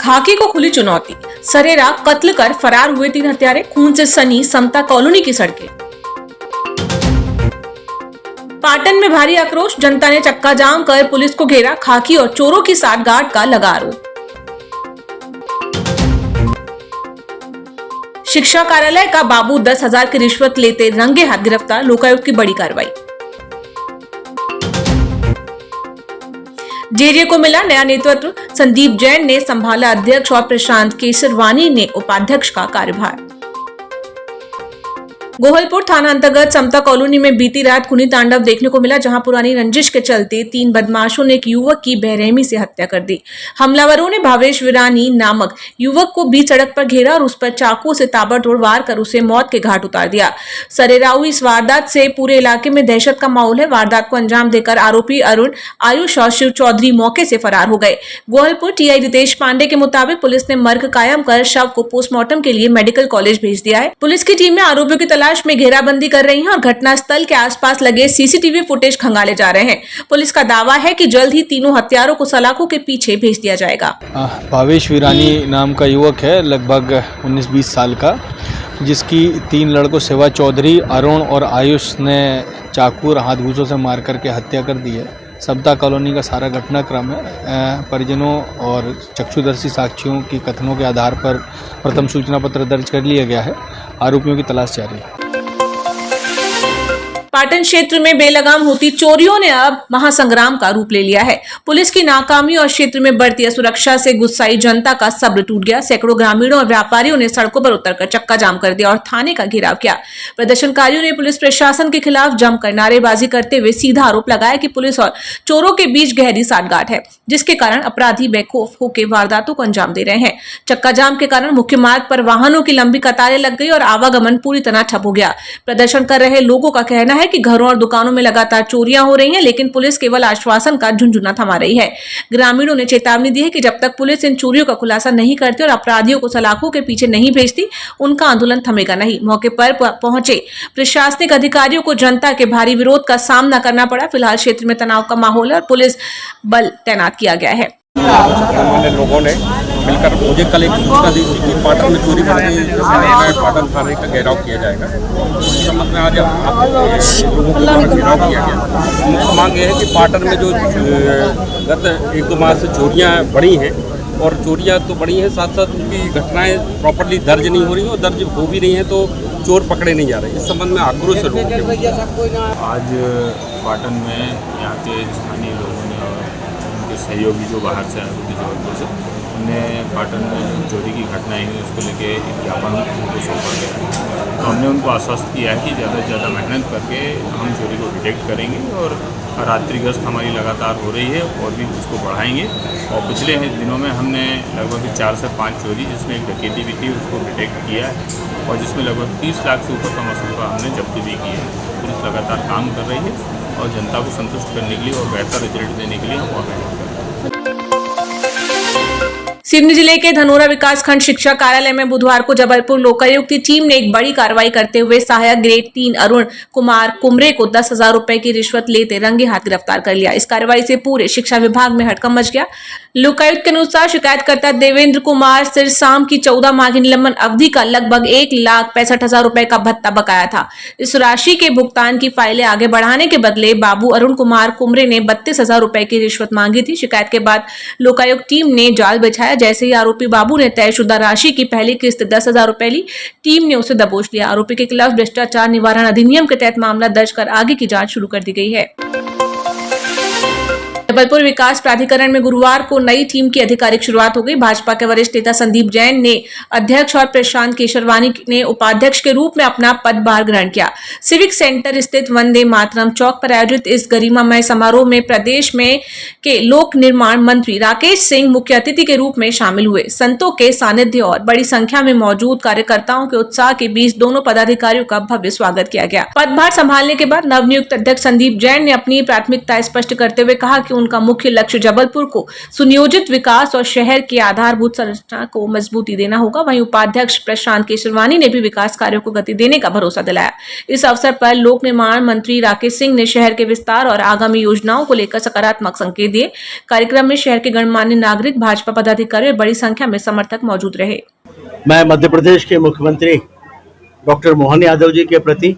खाकी को खुली चुनौती, सरेरा कत्ल कर फरार हुए 3 हत्यारे, खून से सनी समता कॉलोनी की सड़कें। पाटन में भारी आक्रोश, जनता ने चक्का जाम कर पुलिस को घेरा, खाकी और चोरों की साठगांठ का लगा आरोप। शिक्षा कार्यालय का बाबू 10,000 की रिश्वत लेते रंगे हाथ गिरफ्तार, लोकायुक्त की बड़ी कार्रवाई। जेजे को मिला नया नेतृत्व, संदीप जैन ने संभाला अध्यक्ष और प्रशांत केसरवानी ने उपाध्यक्ष का कार्यभार। गोहलपुर थाना अंतर्गत समता कॉलोनी में बीती रात खूनी तांडव देखने को मिला, जहां पुरानी रंजिश के चलते 3 बदमाशों ने एक युवक की बेरहमी से हत्या कर दी। हमलावरों ने भावेश विरानी नामक युवक को बीच सड़क पर घेरा और उस पर चाकू से ताबड़तोड़ वार कर उसे मौत के घाट उतार दिया। सरेराऊ इस वारदात से पूरे इलाके में दहशत का माहौल है। वारदात को अंजाम देकर आरोपी अरुण, आयुष और शिव चौधरी मौके से फरार हो गए। गोहलपुर टीआई रितेश पांडे के मुताबिक पुलिस ने मर्ग कायम कर शव को पोस्टमार्टम के लिए मेडिकल कॉलेज भेज दिया है। पुलिस की टीम में आरोपियों की तलाश में घेराबंदी कर रही है और घटनास्थल के आसपास लगे सीसीटीवी फुटेज खंगाले जा रहे हैं। पुलिस का दावा है कि जल्द ही तीनों हत्यारों को सलाखों के पीछे भेज दिया जाएगा। भावेश विरानी नाम का युवक है, लगभग 19-20 साल का, जिसकी 3 लड़कों शिवा चौधरी, अरुण और आयुष ने चाकू और हाथ घूसों से मार करके हत्या कर दी है। समता कॉलोनी का सारा घटनाक्रम है। परिजनों और चक्षुदर्शी साक्षियों की कथनों के आधार पर प्रथम सूचना पत्र दर्ज कर लिया गया है। आरोपियों की तलाश जारी है। पाटन क्षेत्र में बेलगाम होती चोरियों ने अब महासंग्राम का रूप ले लिया है। पुलिस की नाकामी और क्षेत्र में बढ़ती असुरक्षा से गुस्साई जनता का सब्र टूट गया। सैकड़ों ग्रामीणों और व्यापारियों ने सड़कों पर उतरकर चक्का जाम कर दिया और थाने का घेराव किया। प्रदर्शनकारियों ने पुलिस प्रशासन के खिलाफ जमकर नारेबाजी करते हुए सीधा आरोप लगाया कि पुलिस और चोरों के बीच गहरी साठगांठ है, जिसके कारण अपराधी बेखौफ होकर वारदातों को अंजाम दे रहे हैं। चक्का जाम के कारण मुख्य मार्ग पर वाहनों की लंबी कतारें लग गई और आवागमन पूरी तरह ठप हो गया। प्रदर्शन कर रहे लोगों का कहना है कि घरों और दुकानों में लगातार चोरियां हो रही हैं, लेकिन पुलिस केवल आश्वासन का झुंझुना थमा रही है। ग्रामीणों ने चेतावनी दी है कि जब तक पुलिस इन चोरियों का खुलासा नहीं करती और अपराधियों को सलाखों के पीछे नहीं भेजती, उनका आंदोलन थमेगा नहीं। मौके पर पहुंचे प्रशासनिक अधिकारियों को जनता के भारी विरोध का सामना करना पड़ा। फिलहाल क्षेत्र में तनाव का माहौल है और पुलिस बल तैनात किया गया है। लोगों ने मिलकर मुझे कल एक सूचना दी थी कि पाटन में चोरी बढ़ गई, पाटन थाने का घेराव किया जाएगा। इस संबंध में आज लोगों को घेराव किया गया। मुख्य मांग यह है कि पाटन में जो गत 1-2 माह से चोरियां बढ़ी हैं, और चोरियां तो बढ़ी हैं, साथ साथ उनकी घटनाएं प्रॉपर्ली दर्ज नहीं हो रही हैं, और दर्ज हो भी रही हैं तो चोर पकड़े नहीं जा रहे। इस संबंध में आक्रोश है लोगों के। आज पाटन में यहाँ के स्थानीय लोगों ने और उनके सहयोगी जो बाहर से आए थे जबलपुर से, हमने पाटन में चोरी की घटनाएं हुई उसको लेके एक ज्ञापन उनको सौंपा गया। तो हमने उनको आश्वस्त किया है कि ज़्यादा से ज़्यादा मेहनत करके हम चोरी को डिटेक्ट करेंगे, और रात्रि गश्त हमारी लगातार हो रही है और भी उसको बढ़ाएंगे। और पिछले दिनों में हमने लगभग 4 से 5 चोरी, जिसमें एक डकैती भी थी, उसको डिटेक्ट किया है, और जिसमें लगभग 30 लाख से ऊपर का मसूल का हमने जब्ती भी की है। पुलिस लगातार काम कर रही है और जनता को संतुष्ट करने के लिए और बेहतर रिजल्ट देने के लिए हम और मेहनत कर रहे हैं। सिवनी जिले के धनोरा विकासखंड शिक्षा कार्यालय में बुधवार को जबलपुर लोकायुक्त की टीम ने एक बड़ी कार्रवाई करते हुए सहायक ग्रेड 3 अरुण कुमार कुमरे को 10,000 रुपए की रिश्वत लेते रंगे हाथ गिरफ्तार कर लिया। इस कार्रवाई से पूरे शिक्षा विभाग में हड़कंप मच गया। लोकायुक्त के अनुसार शिकायतकर्ता देवेंद्र कुमार सिरसाम की 14 माह की निलंबन अवधि का लगभग 1,65,000 रुपए का भत्ता बकाया था। इस राशि के भुगतान की फाइलें आगे बढ़ाने के बदले बाबू अरुण कुमार कुमरे ने 32,000 रुपए की रिश्वत मांगी थी। शिकायत के बाद लोकायुक्त टीम ने जाल बिछाया। जैसे ही आरोपी बाबू ने तयशुदा राशि की पहली किस्त 10,000 रुपए ली, टीम ने उसे दबोच लिया। आरोपी के खिलाफ भ्रष्टाचार निवारण अधिनियम के तहत मामला दर्ज कर आगे की जांच शुरू कर दी गई है। जबलपुर विकास प्राधिकरण में गुरुवार को नई टीम की आधिकारिक शुरुआत हो गई। भाजपा के वरिष्ठ नेता संदीप जैन ने अध्यक्ष और प्रशांत केसरवानी ने उपाध्यक्ष के रूप में अपना पदभार ग्रहण किया। सिविक सेंटर स्थित वंदे मातरम चौक पर आयोजित इस गरिमामय समारोह में प्रदेश में के लोक निर्माण मंत्री राकेश सिंह मुख्य अतिथि के रूप में शामिल हुए। संतों के सानिध्य और बड़ी संख्या में मौजूद कार्यकर्ताओं के उत्साह के बीच दोनों पदाधिकारियों का भव्य स्वागत किया गया। पदभार संभालने के बाद नवनियुक्त अध्यक्ष संदीप जैन ने अपनी प्राथमिकता स्पष्ट करते हुए कहा कि उनका मुख्य लक्ष्य जबलपुर को सुनियोजित विकास और शहर की आधारभूत संरचना को मजबूती देना होगा। वहीं उपाध्यक्ष प्रशांत केशरवानी ने भी विकास कार्यों को गति देने का भरोसा दिलाया। इस अवसर पर लोक निर्माण मंत्री राकेश सिंह ने शहर के विस्तार और आगामी योजनाओं को लेकर सकारात्मक संकेत दिए। कार्यक्रम में शहर के गणमान्य नागरिक, भाजपा पदाधिकारी और बड़ी संख्या में समर्थक मौजूद रहे। मैं मध्य प्रदेश के मुख्यमंत्री डॉक्टर मोहन यादव जी के प्रति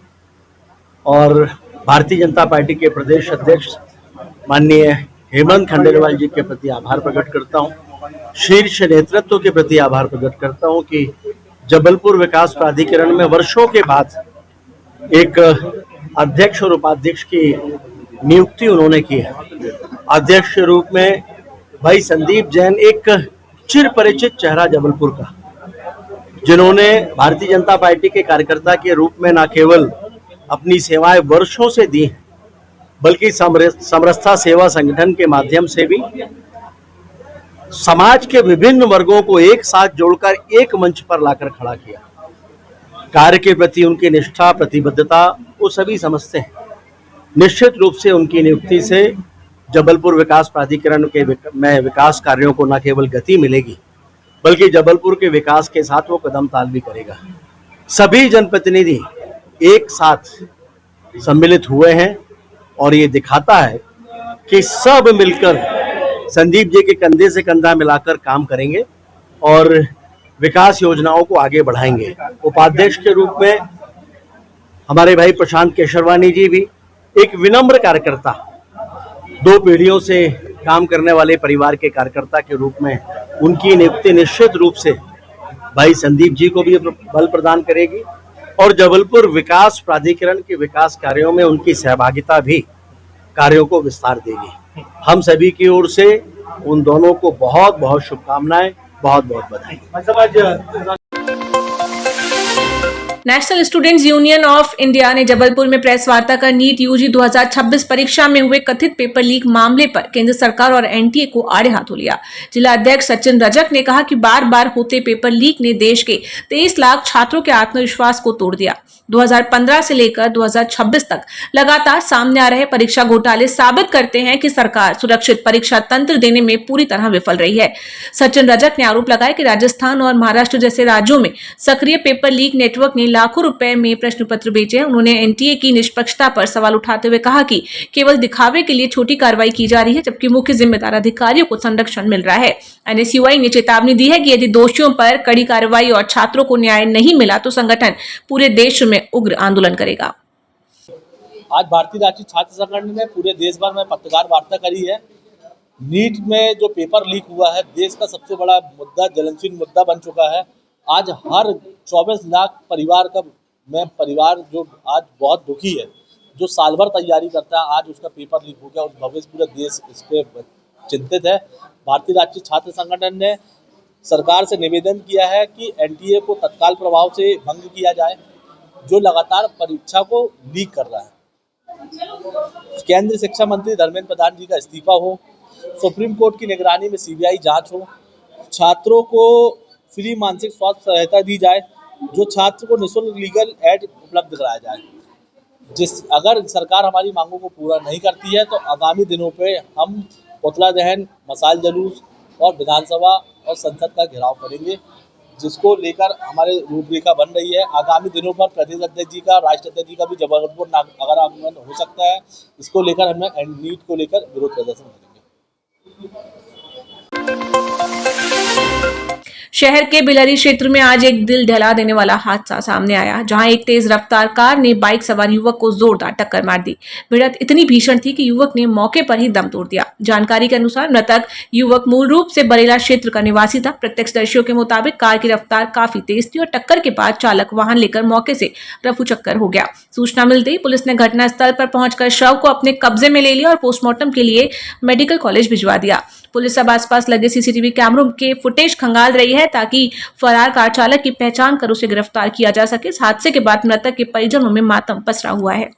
और भारतीय जनता पार्टी के प्रदेश अध्यक्ष माननीय हेमंत खंडेलवाल जी के प्रति आभार प्रकट करता हूं। शीर्ष नेतृत्व के प्रति आभार प्रकट करता हूं कि जबलपुर विकास प्राधिकरण में वर्षों के बाद एक अध्यक्ष और उपाध्यक्ष की नियुक्ति उन्होंने की है। अध्यक्ष के रूप में भाई संदीप जैन, एक चिर परिचित चेहरा जबलपुर का, जिन्होंने भारतीय जनता पार्टी के कार्यकर्ता के रूप में न केवल अपनी सेवाएं वर्षों से दी, बल्कि समरसता सेवा संगठन के माध्यम से भी समाज के विभिन्न वर्गों को एक साथ जोड़कर एक मंच पर लाकर खड़ा किया। कार्य के प्रति उनकी निष्ठा, प्रतिबद्धता वो सभी समझते हैं। निश्चित रूप से उनकी नियुक्ति से जबलपुर विकास प्राधिकरण में विकास कार्यों को न केवल गति मिलेगी, बल्कि जबलपुर के विकास के साथ वो कदम ताल भी करेगा। सभी जनप्रतिनिधि एक साथ सम्मिलित हुए हैं और ये दिखाता है कि सब मिलकर संदीप जी के कंधे से कंधा मिलाकर काम करेंगे और विकास योजनाओं को आगे बढ़ाएंगे। उपाध्यक्ष के रूप में हमारे भाई प्रशांत केशरवानी जी भी एक विनम्र कार्यकर्ता, 2 पीढ़ियों से काम करने वाले परिवार के कार्यकर्ता के रूप में उनकी नियुक्ति निश्चित रूप से भाई संदीप जी को भी बल प्रदान करेगी और जबलपुर विकास प्राधिकरण के विकास कार्यों में उनकी सहभागिता भी कार्यों को विस्तार देगी। हम सभी की ओर से उन दोनों को बहुत बहुत शुभकामनाएं, बहुत बहुत बधाई। National students union of India ने जबलपुर में प्रेस वार्ता कर नीट यूजी 2026 परीक्षा में हुए कथित पेपर लीक मामले पर केंद्र सरकार और एनटीए को आड़े हाथों लिया। जिला अध्यक्ष सचिन रजक ने कहा कि बार बार होते पेपर लीक ने देश के 23 लाख छात्रों के आत्मविश्वास को तोड़ दिया। 2015 से लेकर 2026 तक लगातार सामने आ रहे परीक्षा घोटाले साबित करते हैं कि सरकार सुरक्षित परीक्षा तंत्र देने में पूरी तरह विफल रही है। सचिन रजक ने आरोप लगाया कि राजस्थान और महाराष्ट्र जैसे राज्यों में सक्रिय पेपर लीक नेटवर्क ने लाखों रुपए में प्रश्न पत्र बेचे हैं। उन्होंने एनटीए की निष्पक्षता पर सवाल उठाते हुए कहा कि केवल दिखावे के लिए छोटी कार्रवाई की जा रही है, जबकि मुख्य जिम्मेदार अधिकारियों को संरक्षण मिल रहा है। एनएसयूआई ने चेतावनी दी है कि यदि दोषियों पर कड़ी कार्रवाई और छात्रों को न्याय नहीं मिला तो संगठन पूरे देश में उग्र आंदोलन करेगा। आज भारतीय राष्ट्रीय छात्र संगठन ने पूरे देश भर में पत्रकार वार्ता करी है। नीट में जो पेपर लीक हुआ है, देश का सबसे बड़ा मुद्दा, ज्वलनशील मुद्दा बन चुका है। आज हर 24 लाख परिवार जो आज बहुत दुखी है, जो साल भर तैयारी करता है, आज उसका पेपर लीक हो गया और भविष्य पूरा देश इस पे चिंतित है। भारतीय राष्ट्रीय छात्र संगठन ने सरकार से निवेदन किया है कि एनटीए को तत्काल प्रभाव से भंग किया जाए, जो लगातार परीक्षा को लीक कर रहा है। केंद्रीय शिक्षा मंत्री धर्मेंद्र प्रधान जी का इस्तीफा हो, सुप्रीम कोर्ट की निगरानी में सीबीआई जांच हो, छात्रों को फ्री मानसिक स्वास्थ्य सहायता दी जाए, जो छात्र को निःशुल्क लीगल एड उपलब्ध कराया जाए। अगर सरकार हमारी मांगों को पूरा नहीं करती है तो आगामी दिनों पे हम पुतला दहन, मशाल जुलूस और विधानसभा और संसद का घेराव करेंगे, जिसको लेकर हमारे रूपरेखा बन रही है। आगामी दिनों पर प्रदेश अध्यक्ष जी का, राष्ट्र अध्यक्ष जी का भी जबलपुर नगर आगमन हो सकता है। इसको लेकर हमें नीट को लेकर विरोध प्रदर्शन करेंगे। शहर के बिलहरी क्षेत्र में आज एक दिल दहला देने वाला हादसा सामने आया, जहां एक तेज रफ्तार कार ने बाइक सवार युवक को जोरदार टक्कर मार दी। भिड़ंत इतनी भीषण थी कि युवक ने मौके पर ही दम तोड़ दिया। जानकारी के अनुसार मृतक युवक मूल रूप से बरेला क्षेत्र का निवासी था। प्रत्यक्षदर्शियों के मुताबिक कार की रफ्तार काफी तेज थी और टक्कर के बाद चालक वाहन लेकर मौके से रफूचक्कर हो गया। सूचना मिलते ही पुलिस ने घटनास्थल पर पहुंचकर शव को अपने कब्जे में ले लिया और पोस्टमार्टम के लिए मेडिकल कॉलेज भिजवा दिया। पुलिस अब आसपास लगे सीसीटीवी कैमरों के फुटेज खंगाल रही है ताकि फरार कार चालक की पहचान कर उसे गिरफ्तार किया जा सके। इस हादसे के बाद मृतक के परिजनों में मातम पसरा हुआ है।